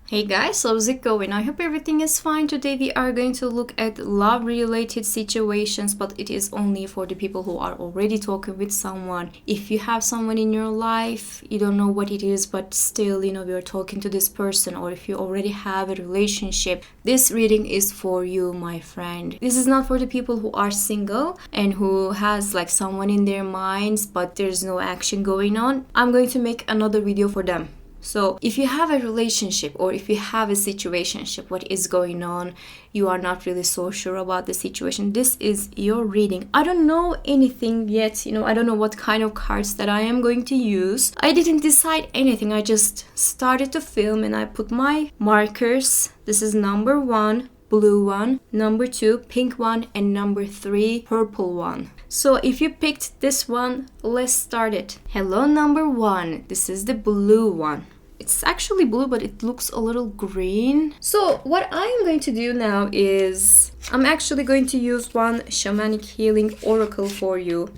Hey guys, how's it going? I hope everything is fine. Today we are going to look at love related situations, but it is only for the people who are already talking with someone. If you have someone in your life, you don't know what it is, but still, we are talking to this person, or if you already have a relationship, this reading is for you, my friend. This is not for the people who are single and who has like someone in their minds, but there's no action going on. I'm going to make another video for them. So if you have a relationship or if you have a situationship, what is going on, you are not really so sure about the situation, this is your reading. I don't know anything yet, I don't know what kind of cards that I am going to use. I didn't decide anything. I just started to film and I put my markers. This is number 1, blue one, number 2, pink one, and number 3, purple one. So if you picked this one, let's start it. Hello, number 1. This is the blue one. It's actually blue, but it looks a little green. So what I am going to do now is I'm actually going to use one shamanic healing oracle for you.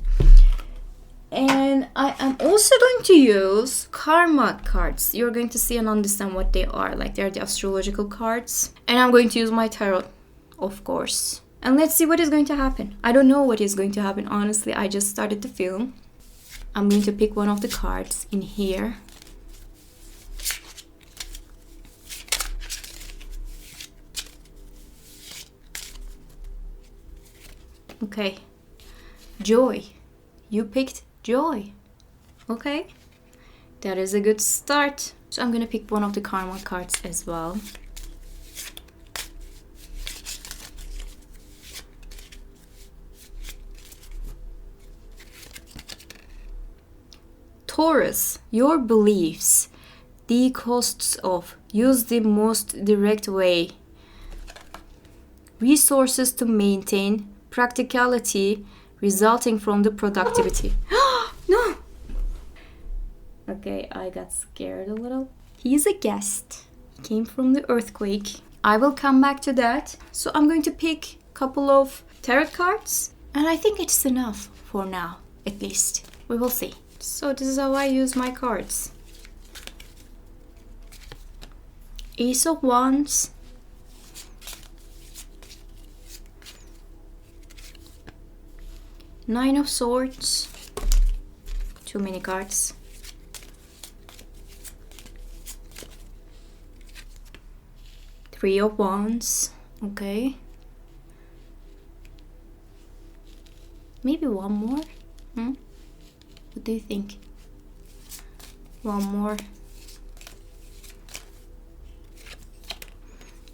And I am also going to use karma cards. You're going to see and understand what they are. Like they're the astrological cards. And I'm going to use my tarot, of course. And let's see what is going to happen. I don't know what is going to happen. Honestly, I just started to film. I'm going to pick one of the cards in here. Okay. Joy. You picked joy. Okay. That is a good start. So I'm going to pick one of the karma cards as well. Taurus, your beliefs, the costs of, use the most direct way, resources to maintain, practicality resulting from the productivity. No! Okay, I got scared a little. He's a guest. He came from the earthquake. I will come back to that. So I'm going to pick a couple of tarot cards. And I think it's enough for now, at least. We will see. So this is how I use my cards. Ace of Wands. Nine of Swords. Too many cards. Three of Wands. Okay. Maybe one more? What do you think? One more.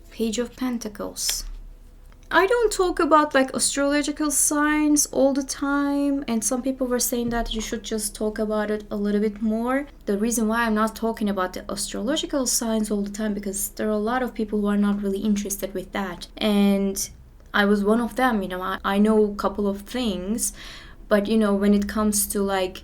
Page of Pentacles. I don't talk about like astrological signs all the time, and some people were saying that you should just talk about it a little bit more. The reason why I'm not talking about the astrological signs all the time, because there are a lot of people who are not really interested with that, and I was one of them. I know a couple of things, but when it comes to like,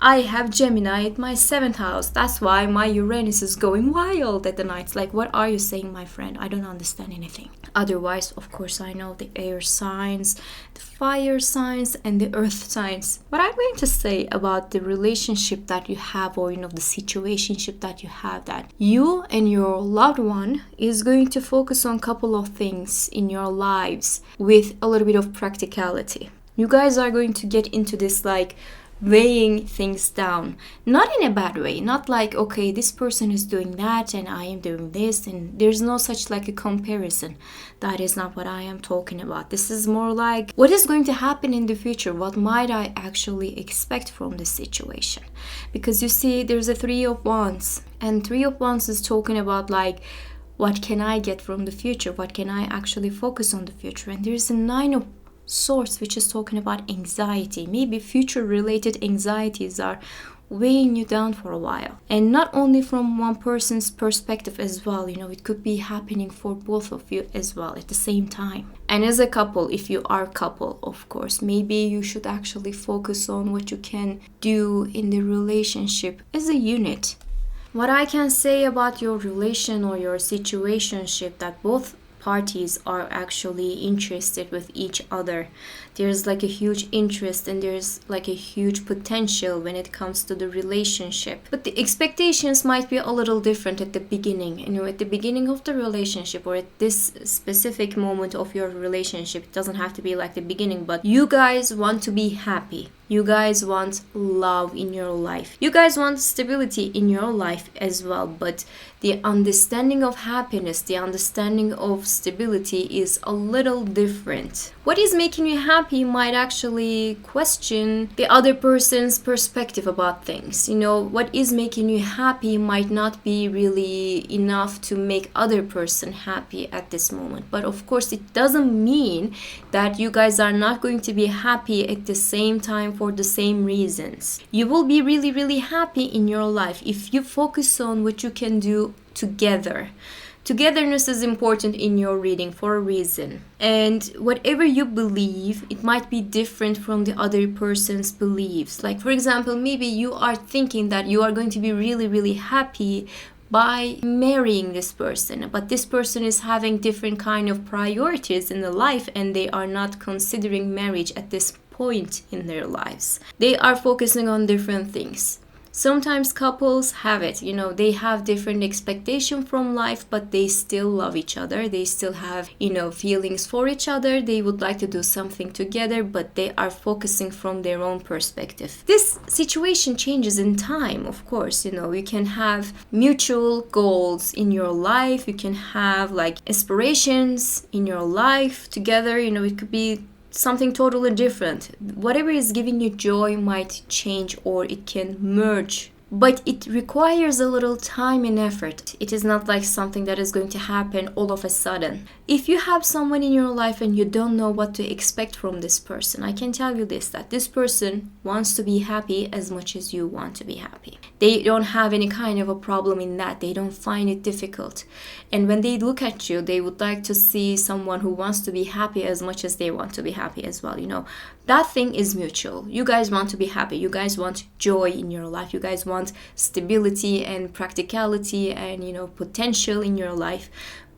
I have Gemini at my 7th house. That's why my Uranus is going wild at the nights. Like, what are you saying, my friend? I don't understand anything. Otherwise, of course, I know the air signs, the fire signs, and the earth signs. What I'm going to say about the relationship that you have, or, the situationship that you have, that you and your loved one is going to focus on a couple of things in your lives with a little bit of practicality. You guys are going to get into this like weighing things down, not in a bad way, not like, okay, this person is doing that and I am doing this, and there's no such like a comparison. That is not what I am talking about. This is more like, what is going to happen in the future? What might I actually expect from this situation? Because you see, there's a 3 of Wands, and 3 of Wands is talking about like, what can I get from the future? What can I actually focus on the future? And there's a 9 of Swords, which is talking about anxiety. Maybe future related anxieties are weighing you down for a while, and not only from one person's perspective as well. It could be happening for both of you as well at the same time. And as a couple, if you are a couple, of course, maybe you should actually focus on what you can do in the relationship as a unit. What I can say about your relation or your situationship, that both parties are actually interested with each other. There's like a huge interest and there's like a huge potential when it comes to the relationship. But the expectations might be a little different at the beginning. You know, at the beginning of the relationship or at this specific moment of your relationship, it doesn't have to be like the beginning, but you guys want to be happy. You guys want love in your life. You guys want stability in your life as well. But the understanding of happiness, the understanding of stability is a little different. What is making you happy might actually question the other person's perspective about things. You know, what is making you happy might not be really enough to make other person happy at this moment. But of course, it doesn't mean that you guys are not going to be happy at the same time for the same reasons. You will be really, really happy in your life if you focus on what you can do together. Togetherness is important in your reading for a reason. And whatever you believe, it might be different from the other person's beliefs. Like, for example, maybe you are thinking that you are going to be really, really happy by marrying this person, but this person is having different kind of priorities in the life and they are not considering marriage at this point in their lives. They are focusing on different things. Sometimes couples have it, you know, they have different expectations from life, but they still love each other. They still have, you know, feelings for each other. They would like to do something together, but they are focusing from their own perspective. This situation changes in time, of course. You know, you can have mutual goals in your life. You can have like aspirations in your life together. You know, it could be something totally different. Whatever is giving you joy might change or it can merge. But it requires a little time and effort. It is not like something that is going to happen all of a sudden. If you have someone in your life and you don't know what to expect from this person, I can tell you this, that this person wants to be happy as much as you want to be happy. They don't have any kind of a problem in that. They don't find it difficult. And when they look at you, they would like to see someone who wants to be happy as much as they want to be happy as well. You know, that thing is mutual. You guys want to be happy. You guys want joy in your life. You guys want stability and practicality and, you know, potential in your life.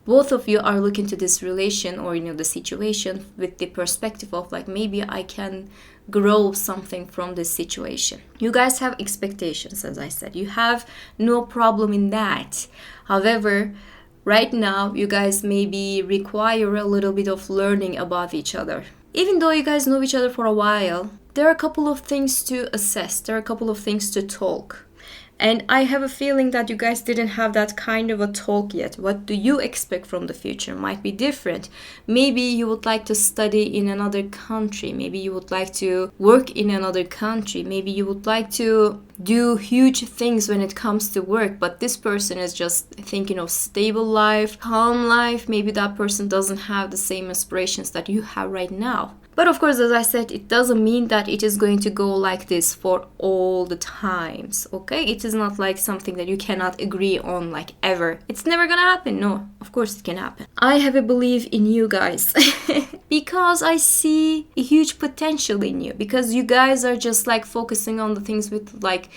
Both of you are looking to this relation or, you know, the situation with the perspective of like, maybe I can grow something from this situation. You guys have expectations, as I said. You have no problem in that. However, right now, you guys maybe require a little bit of learning about each other. Even though you guys know each other for a while, there are a couple of things to assess. There are a couple of things to talk. And I have a feeling that you guys didn't have that kind of a talk yet. What do you expect from the future might be different. Maybe you would like to study in another country. Maybe you would like to work in another country. Maybe you would like to do huge things when it comes to work. But this person is just thinking of stable life, calm life. Maybe that person doesn't have the same aspirations that you have right now. But of course, as I said, it doesn't mean that it is going to go like this for all the times, okay? It is not like something that you cannot agree on like ever. It's never gonna happen. No, of course it can happen. I have a belief in you guys because I see a huge potential in you, because you guys are just like focusing on the things with like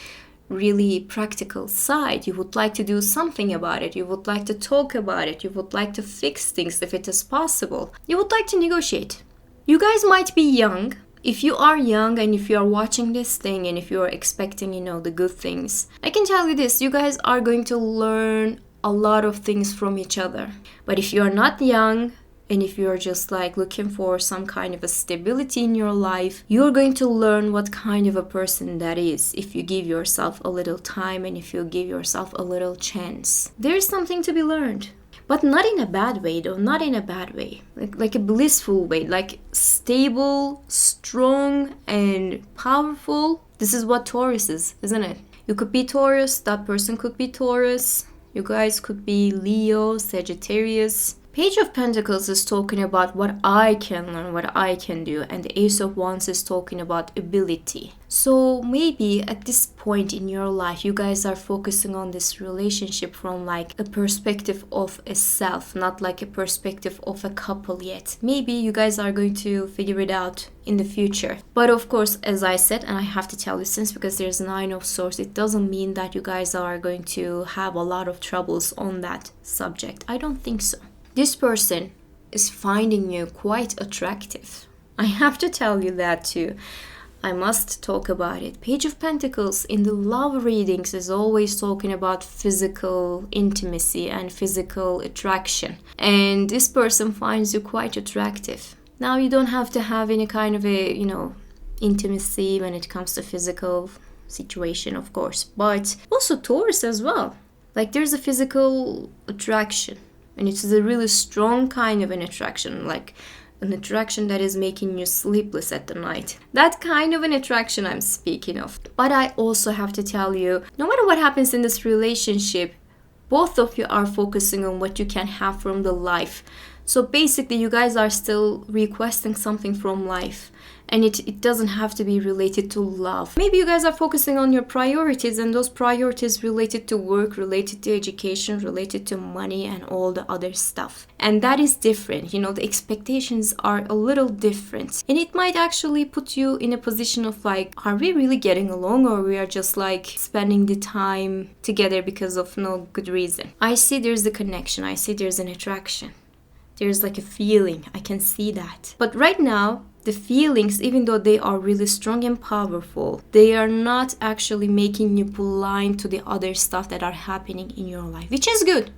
really practical side. You would like to do something about it. You would like to talk about it. You would like to fix things if it is possible. You would like to negotiate. You guys might be young. If you are young and if you are watching this thing and if you are expecting, you know, the good things, I can tell you this, you guys are going to learn a lot of things from each other. But if you are not young and if you are just like looking for some kind of a stability in your life, you're going to learn what kind of a person that is if you give yourself a little time and if you give yourself a little chance. There's something to be learned. But not in a bad way though, not in a bad way. Like a blissful way, like stable, strong, and powerful. This is what Taurus is, isn't it? You could be Taurus, that person could be Taurus. You guys could be Leo, Sagittarius. Page of Pentacles is talking about what I can learn, what I can do, and the Ace of Wands is talking about ability. So maybe at this point in your life, you guys are focusing on this relationship from like a perspective of a self, not like a perspective of a couple yet. Maybe you guys are going to figure it out in the future. But of course, as I said, and I have to tell you since because there's 9 of Swords, it doesn't mean that you guys are going to have a lot of troubles on that subject. I don't think so. This person is finding you quite attractive. I have to tell you that too. I must talk about it. Page of Pentacles in the love readings is always talking about physical intimacy and physical attraction. And this person finds you quite attractive. Now, you don't have to have any kind of a, intimacy when it comes to physical situation, of course. But also Taurus as well. Like, there's a physical attraction. And it's a really strong kind of an attraction. Like, an attraction that is making you sleepless at the night. That kind of an attraction I'm speaking of. But I also have to tell you, no matter what happens in this relationship, both of you are focusing on what you can have from the life. So basically, you guys are still requesting something from life. And it doesn't have to be related to love. Maybe you guys are focusing on your priorities, and those priorities related to work, related to education, related to money and all the other stuff. And that is different. The expectations are a little different. And it might actually put you in a position of like, are we really getting along, or we are just like spending the time together because of no good reason? I see there's a connection. I see there's an attraction. There's like a feeling. I can see that. But right now, the feelings, even though they are really strong and powerful, they are not actually making you blind to the other stuff that are happening in your life, which is good.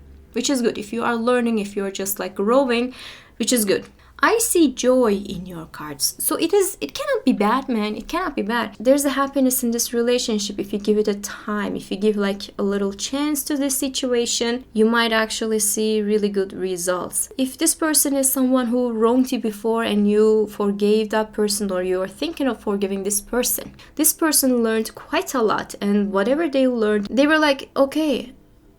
If you are learning, if you are just like growing, which is good. I see joy in your cards. So it cannot be bad, man. It cannot be bad. There's a happiness in this relationship if you give it a time. If you give like a little chance to this situation, you might actually see really good results. If this person is someone who wronged you before and you forgave that person, or you are thinking of forgiving this person learned quite a lot. And whatever they learned, they were like, okay,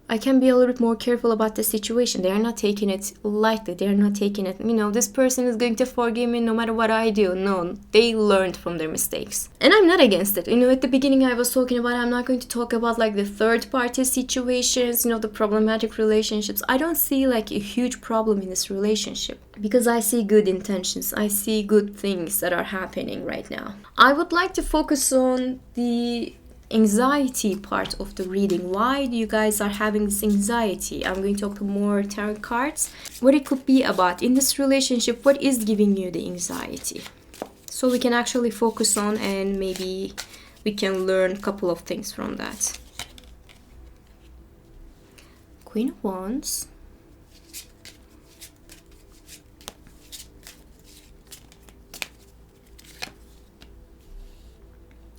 I can be a little bit more careful about the situation. They are not taking it lightly. They are not taking it, this person is going to forgive me no matter what I do. No, they learned from their mistakes. And I'm not against it. At the beginning I was talking about, I'm not going to talk about like the third party situations, the problematic relationships. I don't see like a huge problem in this relationship because I see good intentions. I see good things that are happening right now. I would like to focus on the anxiety part of the reading. Why do you guys are having this anxiety? I'm going to open more tarot cards. What it could be about in this relationship, what is giving you the anxiety? So we can actually focus on, and maybe we can learn a couple of things from that. Queen of Wands.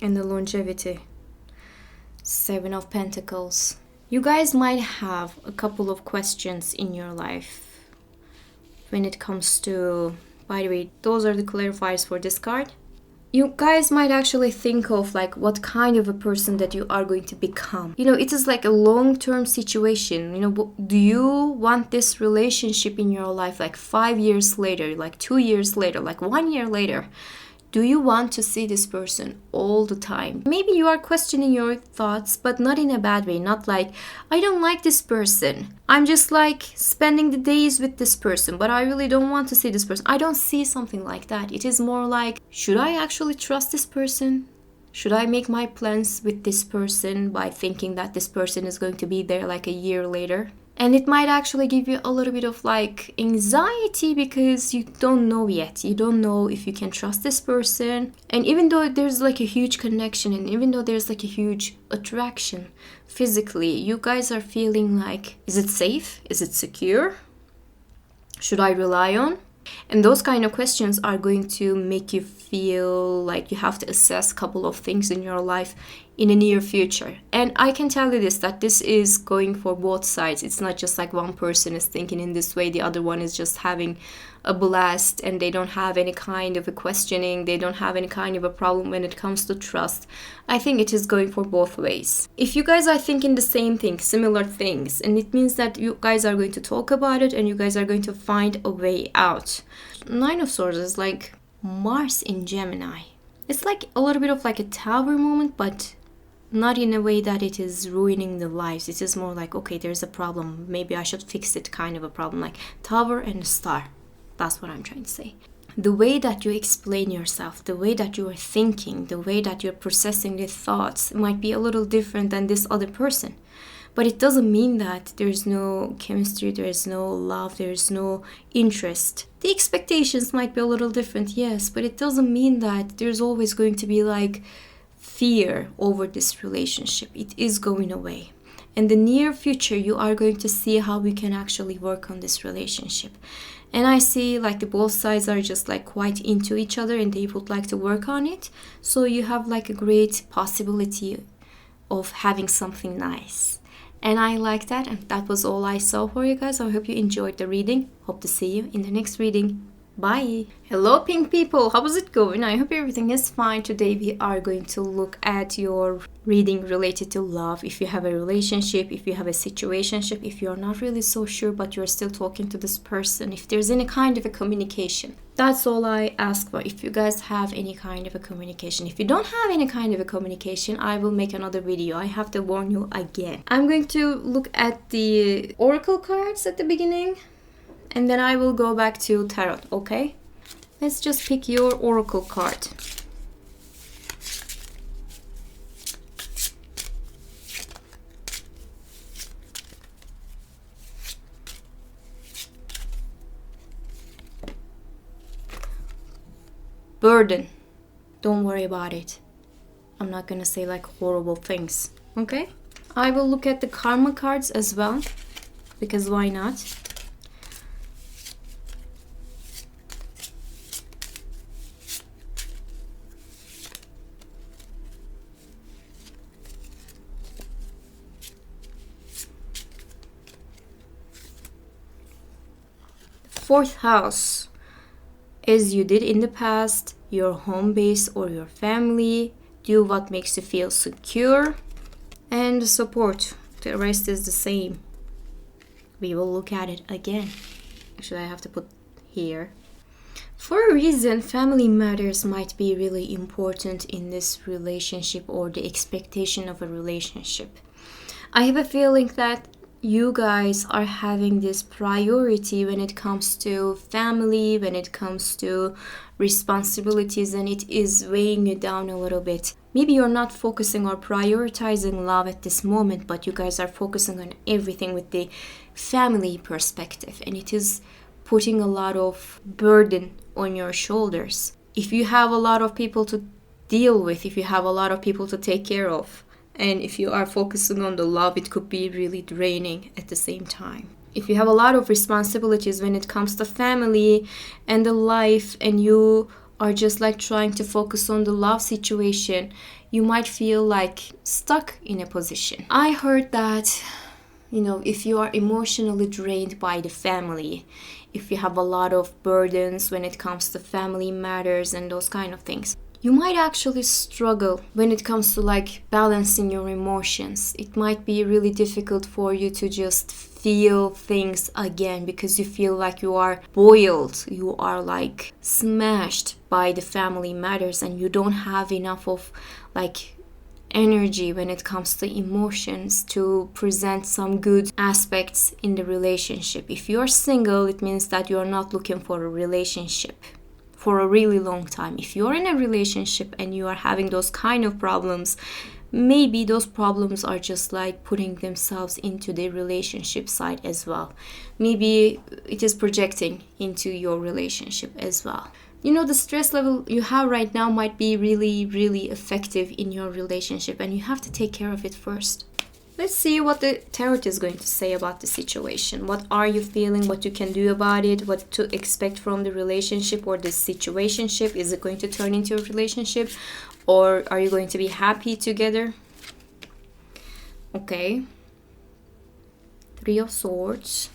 And the longevity. Seven of Pentacles. You guys might have a couple of questions in your life when it comes to, by the way, those are the clarifiers for this card. You guys might actually think of like what kind of a person that you are going to become. It is like a long-term situation. Do you want this relationship in your life like 5 years later, like 2 years later, like 1 year later? Do you want to see this person all the time? Maybe you are questioning your thoughts, but not in a bad way. Not like, I don't like this person. I'm just like spending the days with this person, but I really don't want to see this person. I don't see something like that. It is more like, should I actually trust this person? Should I make my plans with this person by thinking that this person is going to be there like a year later? And it might actually give you a little bit of like anxiety because you don't know yet. You don't know if you can trust this person. And even though there's like a huge connection, and even though there's like a huge attraction physically, you guys are feeling like, is it safe? Is it secure? Should I rely on? And those kind of questions are going to make you feel like you have to assess a couple of things in your life in the near future. And I can tell you this, that this is going for both sides. It's not just like one person is thinking in this way, the other one is just having a blast and they don't have any kind of a questioning, they don't have any kind of a problem when it comes to trust. I think it is going for both ways. If you guys are thinking the same thing, similar things, and it means that you guys are going to talk about it and you guys are going to find a way out. Nine of Swords is like Mars in Gemini. It's like a little bit of like a tower moment, but not in a way that it is ruining the lives. It is more like, okay, there's a problem, maybe I should fix it kind of a problem, like tower and a star. That's what I'm trying to say. The way that you explain yourself, the way that you are thinking, the way that you're processing the thoughts might be a little different than this other person. But it doesn't mean that there's no chemistry, there's no love, there's no interest. The expectations might be a little different, yes, but it doesn't mean that there's always going to be like fear over this relationship. It is going away. In the near future, you are going to see how we can actually work on this relationship. And I see like the both sides are just like quite into each other and they would like to work on it. So you have like a great possibility of having something nice. And I like that, and that was all I saw for you guys. I hope you enjoyed the reading. Hope to see you in the next reading. Bye! Hello pink people, how is it going? I hope everything is fine. Today we are going to look at your reading related to love. If you have a relationship, if you have a situationship, if you're not really so sure but you're still talking to this person, if there's any kind of a communication. That's all I ask for. If you guys have any kind of a communication. If you don't have any kind of a communication, I will make another video. I have to warn you again. I'm going to look at the oracle cards at the beginning. And then I will go back to tarot, okay? Let's just pick your oracle card. Burden. Don't worry about it. I'm not gonna say like horrible things, okay? I will look at the karma cards as well, because why not? Fourth house, as you did in the past, your home base or your family, do what makes you feel secure, and support. The rest is the same. We will look at it again. Actually, I have to put here. For a reason, family matters might be really important in this relationship or the expectation of a relationship. I have a feeling that you guys are having this priority when it comes to family, when it comes to responsibilities, and it is weighing you down a little bit. Maybe you're not focusing or prioritizing love at this moment, but you guys are focusing on everything with the family perspective, and it is putting a lot of burden on your shoulders. If you have a lot of people to deal with, if you have a lot of people to take care of, and if you are focusing on the love, it could be really draining at the same time. If you have a lot of responsibilities when it comes to family and the life, and you are just like trying to focus on the love situation, you might feel like stuck in a position. I heard that, if you are emotionally drained by the family, if you have a lot of burdens when it comes to family matters and those kind of things, you might actually struggle when it comes to like balancing your emotions. It might be really difficult for you to just feel things again because you feel like you are boiled, you are like smashed by the family matters, and you don't have enough of like energy when it comes to emotions to present some good aspects in the relationship. If you're single, it means that you're not looking for a relationship for a really long time. If you're in a relationship and you are having those kind of problems, maybe those problems are just like putting themselves into the relationship side as well. Maybe it is projecting into your relationship as well. The stress level you have right now might be really, really effective in your relationship, and you have to take care of it first. Let's see what the tarot is going to say about the situation. What are you feeling? What you can do about it? What to expect from the relationship or the situationship? Is it going to turn into a relationship? Or are you going to be happy together? Okay. Three of Swords.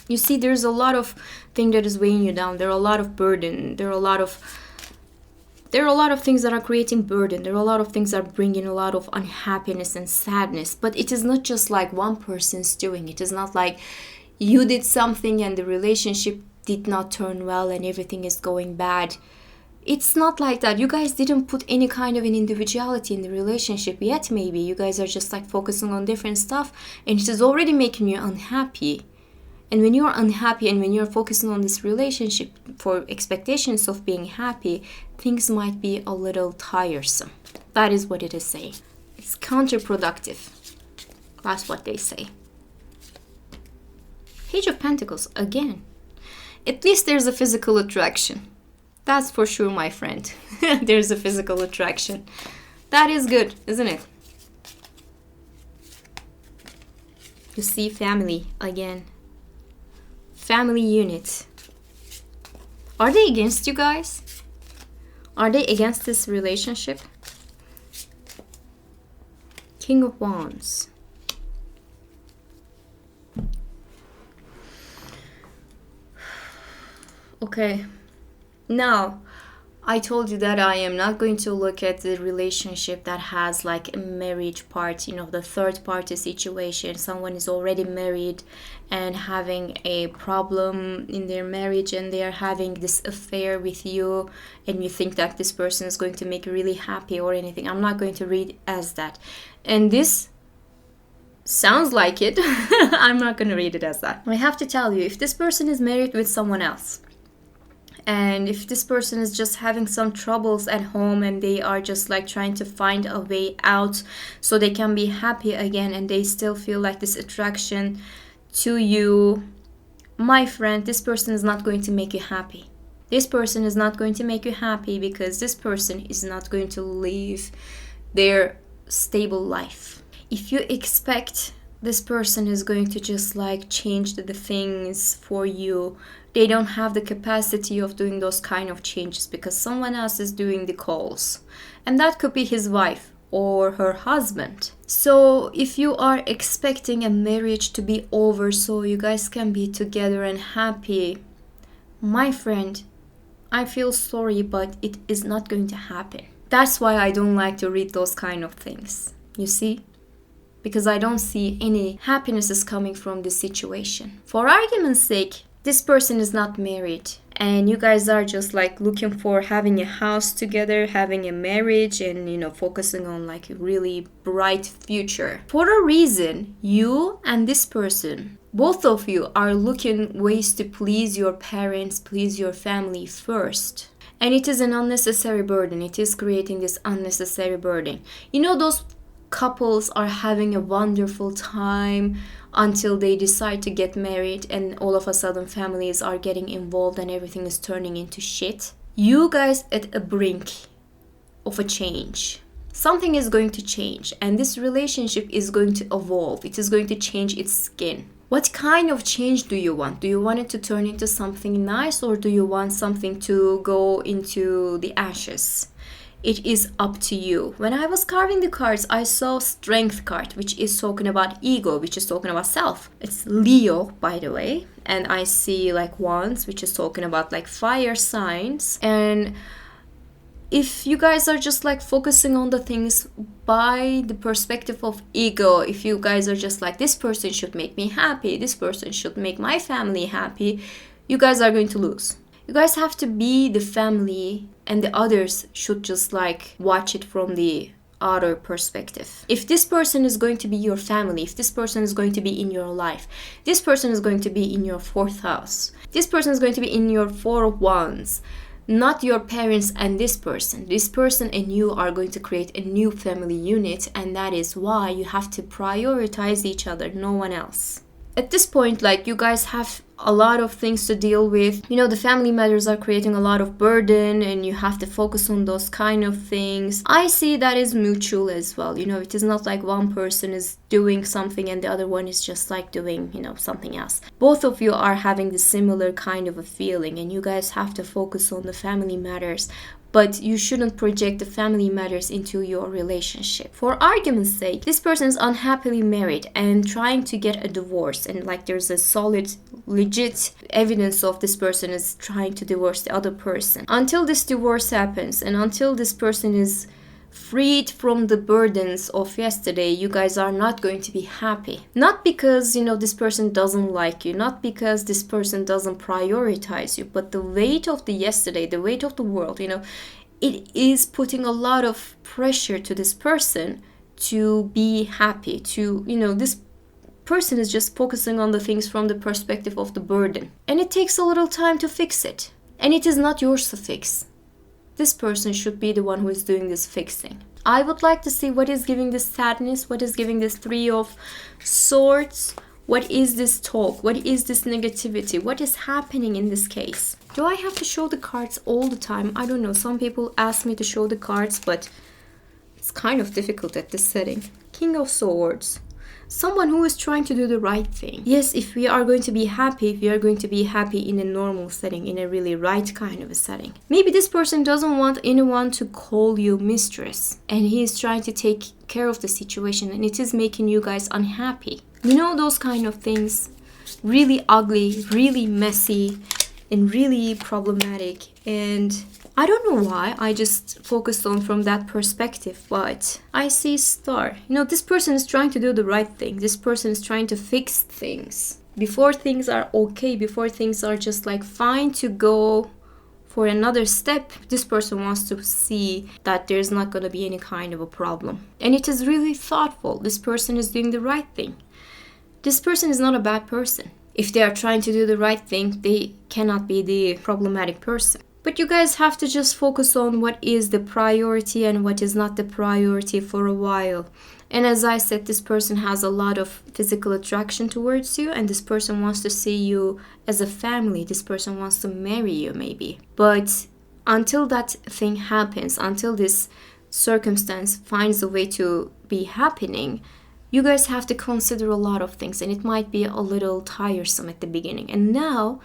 You see, there's a lot of thing that is weighing you down. There are a lot of burden. There are a lot of things that are creating burden. There are a lot of things that are bringing a lot of unhappiness and sadness. But it is not just like one person's doing. It is not like you did something and the relationship did not turn well and everything is going bad. It's not like that. You guys didn't put any kind of an individuality in the relationship yet, maybe. You guys are just like focusing on different stuff, and it is already making you unhappy. And when you're unhappy and when you're focusing on this relationship for expectations of being happy, things might be a little tiresome. That is what it is saying. It's counterproductive. That's what they say. Page of Pentacles, again. At least there's a physical attraction. That's for sure, my friend. There's a physical attraction. That is good, isn't it? You see family again. Family unit. Are they against you guys? Are they against this relationship? King of Wands. Okay. Now, I told you that I am not going to look at the relationship that has like a marriage part, you know, the third party situation. Someone is already married and having a problem in their marriage and they are having this affair with you and you think that this person is going to make you really happy or anything. I'm not going to read as that. And this sounds like it. I'm not going to read it as that. I have to tell you, if this person is married with someone else, and if this person is just having some troubles at home and they are just like trying to find a way out so they can be happy again and they still feel like this attraction to you, my friend, this person is not going to make you happy. This person is not going to make you happy because this person is not going to live their stable life. If you expect this person is going to just like change the things for you, they don't have the capacity of doing those kind of changes because someone else is doing the calls. And that could be his wife or her husband. So if you are expecting a marriage to be over so you guys can be together and happy, my friend, I feel sorry, but it is not going to happen. That's why I don't like to read those kind of things. You see? Because I don't see any happiness is coming from this situation. For argument's sake, this person is not married and you guys are just like looking for having a house together, having a marriage and, you know, focusing on like a really bright future. For a reason, you and this person, both of you are looking ways to please your parents, please your family first. And it is an unnecessary burden. It is creating this unnecessary burden. You know, those couples are having a wonderful time until they decide to get married and all of a sudden families are getting involved and everything is turning into shit. You guys at a brink of a change. Something is going to change and this relationship is going to evolve. It is going to change its skin. What kind of change do you want? Do you want it to turn into something nice or do you want something to go into the ashes? It is up to you. When I was carving the cards, I saw Strength card, which is talking about ego, which is talking about self. It's Leo, by the way. And I see like Wands, which is talking about like fire signs. And if you guys are just like focusing on the things by the perspective of ego, if you guys are just like, this person should make me happy, this person should make my family happy, you guys are going to lose. You guys have to be the family and the others should just like watch it from the other perspective. If this person is going to be your family, if this person is going to be in your life, this person is going to be in your 4th house, this person is going to be in your 4 of Wands, not your parents and this person. This person and you are going to create a new family unit and that is why you have to prioritize each other, no one else. At this point, like you guys have a lot of things to deal with. You know, the family matters are creating a lot of burden and you have to focus on those kind of things. I see that is mutual as well. You know, it is not like one person is doing something and the other one is just like doing, you know, something else. Both of you are having the similar kind of a feeling and you guys have to focus on the family matters. But you shouldn't project the family matters into your relationship. For argument's sake, this person is unhappily married and trying to get a divorce. And like there's a solid, legit evidence of this person is trying to divorce the other person. Until this divorce happens and until this person is freed from the burdens of yesterday, you guys are not going to be happy. Not because, you know, this person doesn't like you, not because this person doesn't prioritize you, but the weight of the yesterday, the weight of the world, you know, it is putting a lot of pressure to this person to be happy, to, you know, this person is just focusing on the things from the perspective of the burden. And it takes a little time to fix it. And it is not yours to fix. This person should be the one who is doing this fixing. I would like to see what is giving this sadness, what is giving this Three of Swords. What is this talk? What is this negativity? What is happening in this case? Do I have to show the cards all the time? I don't know. Some people ask me to show the cards, but it's kind of difficult at this setting. King of Swords. Someone who is trying to do the right thing. Yes, if we are going to be happy, we are going to be happy in a normal setting, in a really right kind of a setting. Maybe this person doesn't want anyone to call you mistress, and he is trying to take care of the situation, and it is making you guys unhappy. You know, those kind of things. Really ugly, really messy, and really problematic. And I don't know why I just focused on from that perspective, but I see star. You know, this person is trying to do the right thing. This person is trying to fix things. Before things are okay, before things are just like fine to go for another step, this person wants to see that there's not going to be any kind of a problem. And it is really thoughtful. This person is doing the right thing. This person is not a bad person. If they are trying to do the right thing, they cannot be the problematic person. But you guys have to just focus on what is the priority and what is not the priority for a while. And as I said, this person has a lot of physical attraction towards you, and this person wants to see you as a family. This person wants to marry you maybe. But until that thing happens, until this circumstance finds a way to be happening, you guys have to consider a lot of things, and it might be a little tiresome at the beginning. And now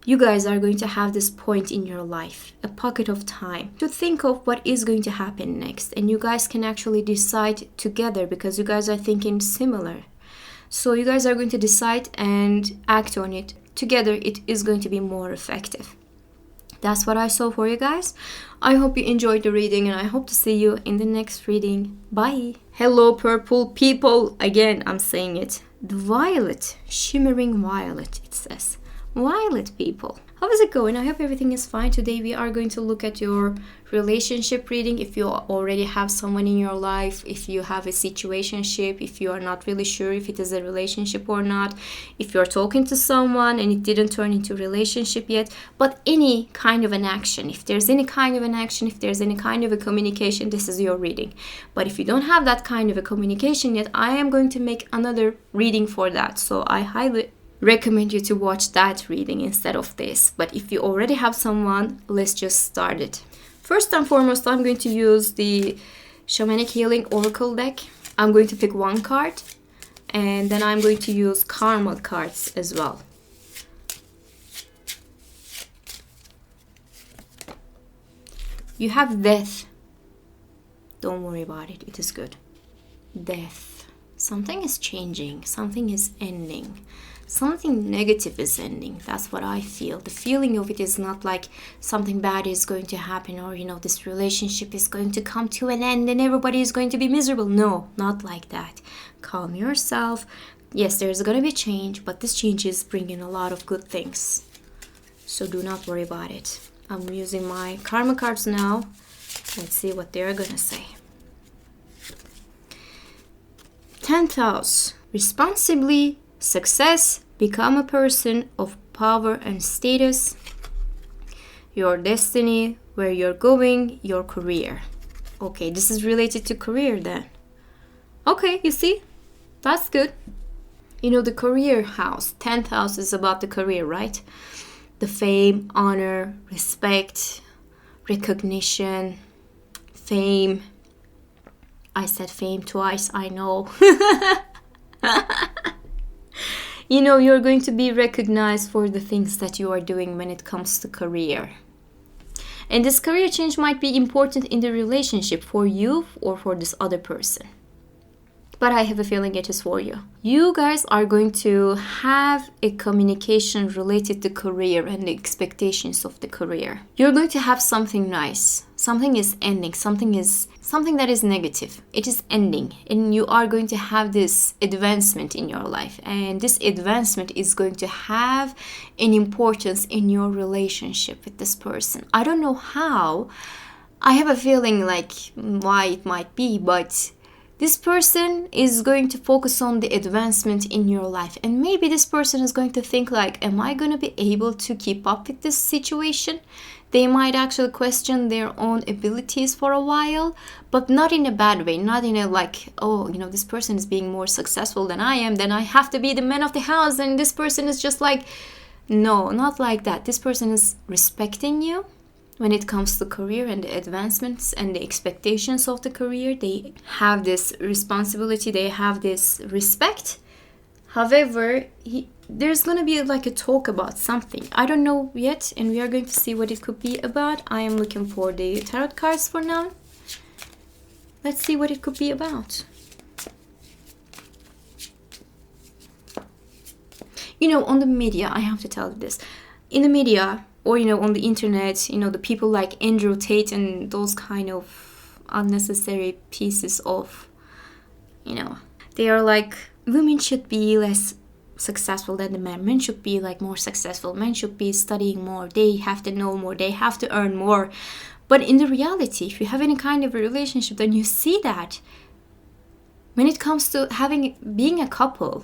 you guys are going to have this point in your life, a pocket of time, to think of what is going to happen next. And you guys can actually decide together because you guys are thinking similar. So you guys are going to decide and act on it. Together, it is going to be more effective. That's what I saw for you guys. I hope you enjoyed the reading, and I hope to see you in the next reading. Bye. Hello, purple people. Again, I'm saying it. The violet, shimmering violet, it says. Violet people, how is it going? I hope everything is fine. Today we are going to look at your relationship reading. If you already have someone in your life, if you have a situationship, if you are not really sure if it is a relationship or not, if you're talking to someone and it didn't turn into a relationship yet, but any kind of an action, if there's any kind of an action, if there's any kind of a communication, this is your reading. But if you don't have that kind of a communication yet, I am going to make another reading for that. So I highly recommend you to watch that reading instead of this. But if you already have someone, let's just start it. First and foremost, I'm going to use the Shamanic Healing Oracle deck. I'm going to pick one card, and then I'm going to use Karma cards as well. You have Death. Don't worry about it, it is good. Death. Something is changing, something is ending. Something negative is ending. That's what I feel. The feeling of it is not like something bad is going to happen, or, you know, this relationship is going to come to an end and everybody is going to be miserable. No, not like that. Calm yourself. Yes, there's going to be change, but this change is bringing a lot of good things. So do not worry about it. I'm using my Karma cards now. Let's see what they're going to say. 10th house. Responsibly success, become a person of power and status, your destiny, where you're going, your career. Okay, this is related to career then. Okay, you see? That's good. You know, the career house, 10th house is about the career, right? The fame, honor, respect, recognition, fame. I said fame twice, I know. You know, you're going to be recognized for the things that you are doing when it comes to career. And this career change might be important in the relationship for you or for this other person. But I have a feeling it is for you. You guys are going to have a communication related to career and the expectations of the career. You're going to have something nice. Something is ending. Something that is negative. It is ending. And you are going to have this advancement in your life. And this advancement is going to have an importance in your relationship with this person. I don't know how. I have a feeling like why it might be, but This person is going to focus on the advancement in your life. And maybe this person is going to think like, am I going to be able to keep up with this situation? They might actually question their own abilities for a while, but not in a bad way. Not in a like, oh, this person is being more successful than I am, then I have to be the man of the house. And this person is just like, no, not like that. This person is respecting you. When it comes to career and the advancements and the expectations of the career, they have this responsibility, they have this respect. However, there's going to be like a talk about something. I don't know yet, and we are going to see what it could be about. I am looking for the tarot cards for now. Let's see what it could be about. On the media, I have to tell you this. In the media, or on the internet, the people like Andrew Tate and those kind of unnecessary pieces of, they are like, women should be less successful than the men. Men should be like more successful. Men should be studying more. They have to know more. They have to earn more. But in the reality, if you have any kind of a relationship, then you see that when it comes to being a couple,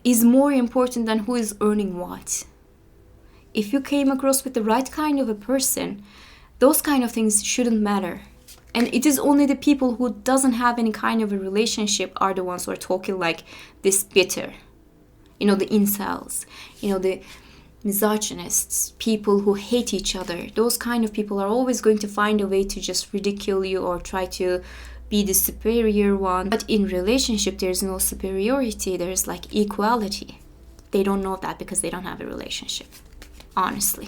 is more important than who is earning what. If you came across with the right kind of a person, those kind of things shouldn't matter. And it is only the people who doesn't have any kind of a relationship are the ones who are talking like this bitter. The incels, the misogynists, people who hate each other. Those kind of people are always going to find a way to just ridicule you or try to be the superior one. But in relationship, there's no superiority. There's like equality. They don't know that because they don't have a relationship. Honestly,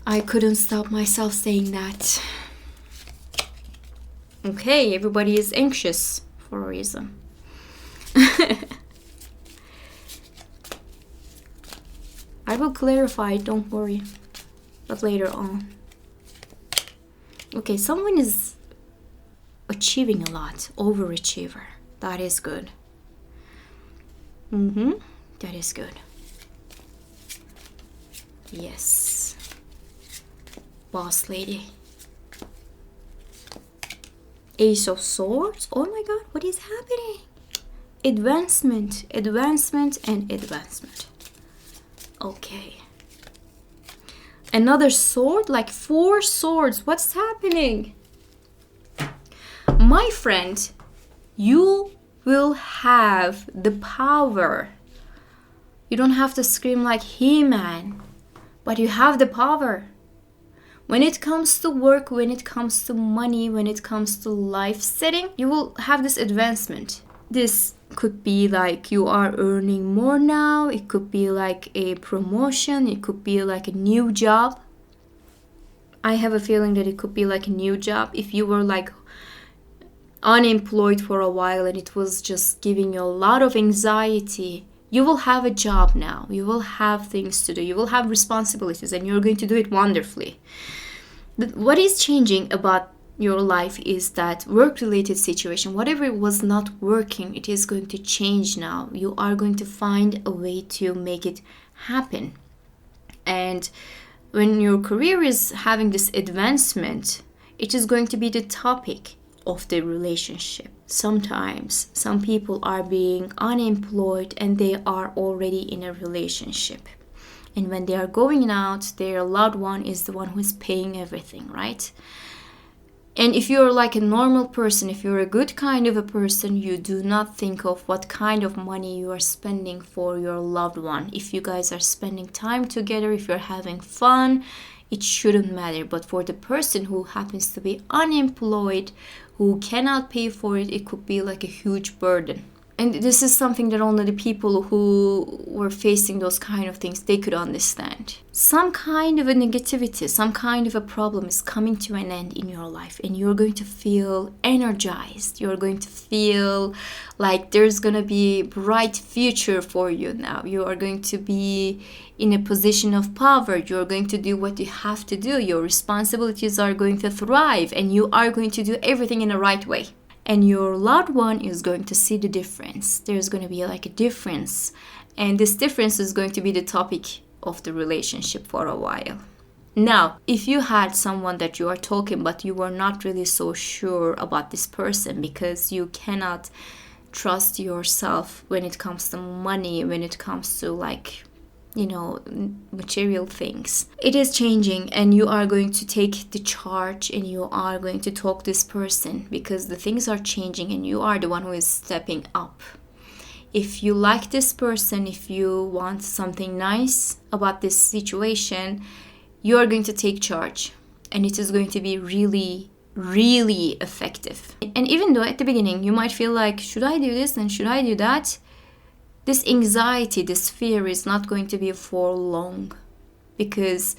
I couldn't stop myself saying that. Okay, everybody is anxious for a reason. I will clarify, don't worry, but later on. Okay, someone is achieving a lot, overachiever. That is good. That is good. Yes. Boss lady. Ace of Swords. Oh my god, what is happening? Advancement, advancement, and advancement. Okay. Another sword, like 4 swords. What's happening? My friend, you will have the power. You don't have to scream like He-Man, but you have the power. When it comes to work, when it comes to money, when it comes to life setting, you will have this advancement. This could be like you are earning more now. It could be like a promotion. It could be like a new job. I have a feeling that it could be like a new job. If you were like unemployed for a while and it was just giving you a lot of anxiety, you will have a job now. You will have things to do. You will have responsibilities and you're going to do it wonderfully. What is changing about your life is that work-related situation, whatever was not working, it is going to change now. You are going to find a way to make it happen. And when your career is having this advancement, it is going to be the topic of the relationship. Sometimes some people are being unemployed and they are already in a relationship. And when they are going out, their loved one is the one who is paying everything, right? And if you're like a normal person, if you're a good kind of a person, you do not think of what kind of money you are spending for your loved one. If you guys are spending time together, if you're having fun, it shouldn't matter. But for the person who happens to be unemployed, who cannot pay for it, it could be like a huge burden. And this is something that only the people who were facing those kind of things, they could understand. Some kind of a negativity, some kind of a problem is coming to an end in your life and you're going to feel energized. You're going to feel like there's going to be a bright future for you now. You are going to be in a position of power. You're going to do what you have to do. Your responsibilities are going to thrive and you are going to do everything in the right way. And your loved one is going to see the difference. There's going to be like a difference. And this difference is going to be the topic of the relationship for a while. Now, if you had someone that you are talking, but you were not really so sure about this person because you cannot trust yourself when it comes to money, when it comes to like, you know, material things. It is changing, and you are going to take the charge and you are going to talk this person because the things are changing and you are the one who is stepping up. If you like this person, if you want something nice about this situation, you are going to take charge, and it is going to be really, really effective. And even though at the beginning you might feel like, should I do this and should I do that? This anxiety, this fear is not going to be for long, because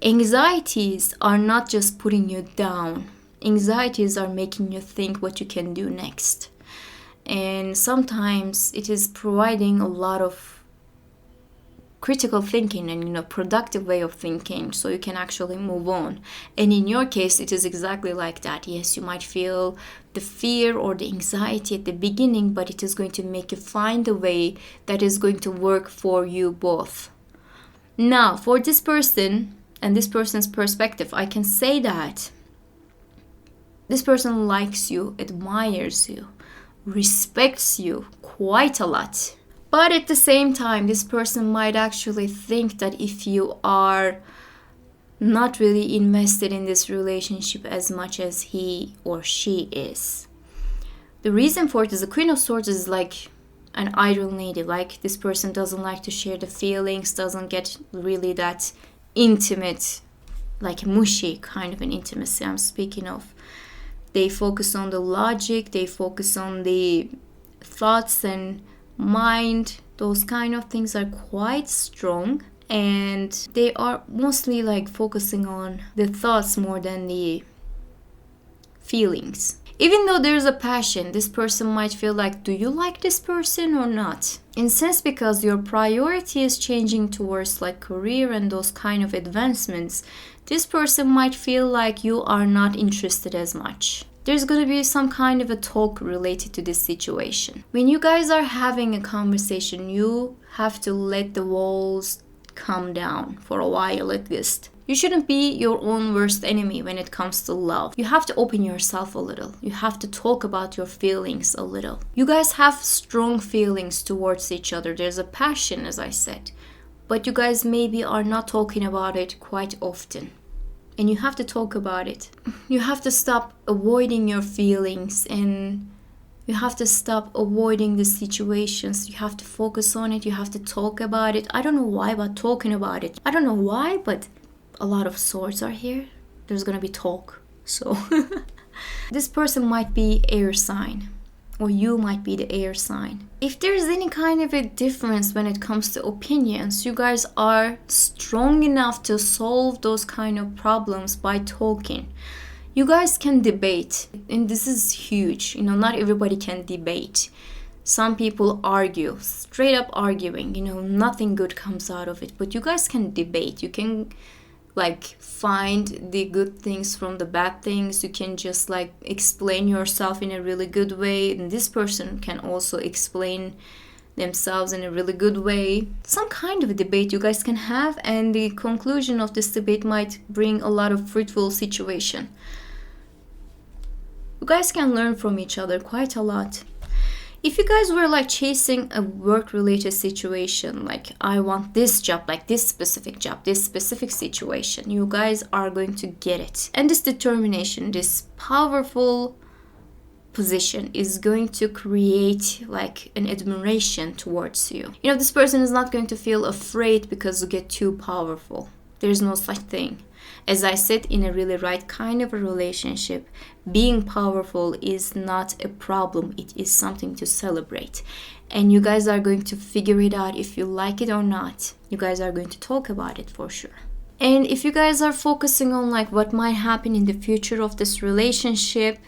anxieties are not just putting you down. Anxieties are making you think what you can do next. And sometimes it is providing a lot of critical thinking and, you know, productive way of thinking, so you can actually move on. And in your case, it is exactly like that. Yes, you might feel the fear or the anxiety at the beginning, but it is going to make you find a way that is going to work for you both. Now, for this person and this person's perspective, I can say that this person likes you, admires you, respects you quite a lot. But at the same time, this person might actually think that if you are not really invested in this relationship as much as he or she is. The reason for it is the Queen of Swords is like an idle lady. Like, this person doesn't like to share the feelings, doesn't get really that intimate, like mushy kind of an intimacy I'm speaking of. They focus on the logic, they focus on the thoughts and mind. Those kind of things are quite strong, and they are mostly like focusing on the thoughts more than the feelings. Even though there's a passion, this person might feel like, do you like this person or not? In sense, because your priority is changing towards like career and those kind of advancements, this person might feel like you are not interested as much. There's going to be some kind of a talk related to this situation. When you guys are having a conversation, you have to let the walls come down for a while at least. You shouldn't be your own worst enemy when it comes to love. You have to open yourself a little. You have to talk about your feelings a little. You guys have strong feelings towards each other. There's a passion, as I said. But you guys maybe are not talking about it quite often. And you have to talk about it. You have to stop avoiding your feelings, and you have to stop avoiding the situations. You have to focus on it. You have to talk about it. I don't know why, but talking about it. I don't know why, but a lot of swords are here. There's gonna be talk. So this person might be air sign, or you might be the air sign. If there's any kind of a difference when it comes to opinions, you guys are strong enough to solve those kind of problems by talking. You guys can debate, and this is huge. You know, not everybody can debate. Some people argue, straight up arguing, you know, nothing good comes out of it. But you guys can debate. You can like find the good things from the bad things. You can just like explain yourself in a really good way, and this person can also explain themselves in a really good way. Some kind of a debate you guys can have, and the conclusion of this debate might bring a lot of fruitful situation. You guys can learn from each other quite a lot. If you guys were like chasing a work-related situation, like I want this job, like this specific job, this specific situation, you guys are going to get it. And this determination, this powerful position is going to create like an admiration towards you. You know, this person is not going to feel afraid because you get too powerful. There's no such thing. As I said, in a really right kind of a relationship, being powerful is not a problem. It is something to celebrate. And you guys are going to figure it out if you like it or not. You guys are going to talk about it for sure. And if you guys are focusing on like what might happen in the future of this relationship,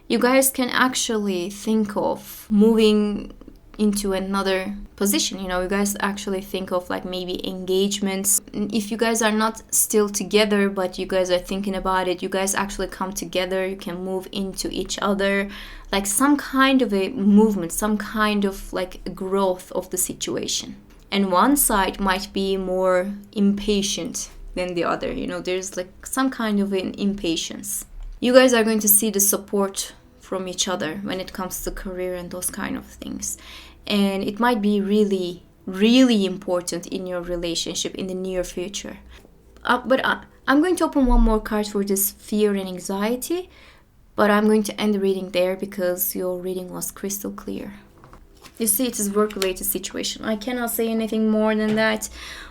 you guys can actually think of moving into another position. You know, you guys actually think of like maybe engagements. If you guys are not still together, but you guys are thinking about it, you guys actually come together, you can move into each other, like some kind of a movement, some kind of like growth of the situation. And one side might be more impatient than the other. You know, there's like some kind of an impatience. You guys are going to see the support from each other when it comes to career and those kind of things. And it might be really, really important in your relationship in the near future. I'm going to open one more card for this fear and anxiety, but I'm going to end the reading there because your reading was crystal clear. You see, it is work-related situation. I cannot say anything more than that.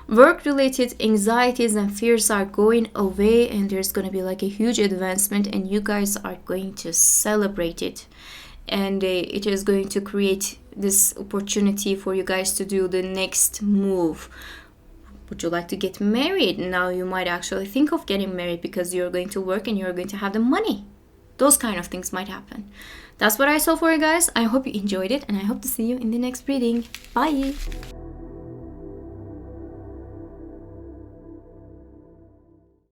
Work-related anxieties and fears are going away, and there's going to be like a huge advancement, and you guys are going to celebrate it. And it is going to create this opportunity for you guys to do the next move. Would you like to get married? Now you might actually think of getting married because you're going to work and you're going to have the money. Those kind of things might happen. That's what I saw for you guys. I hope you enjoyed it, and I hope to see you in the next reading. Bye!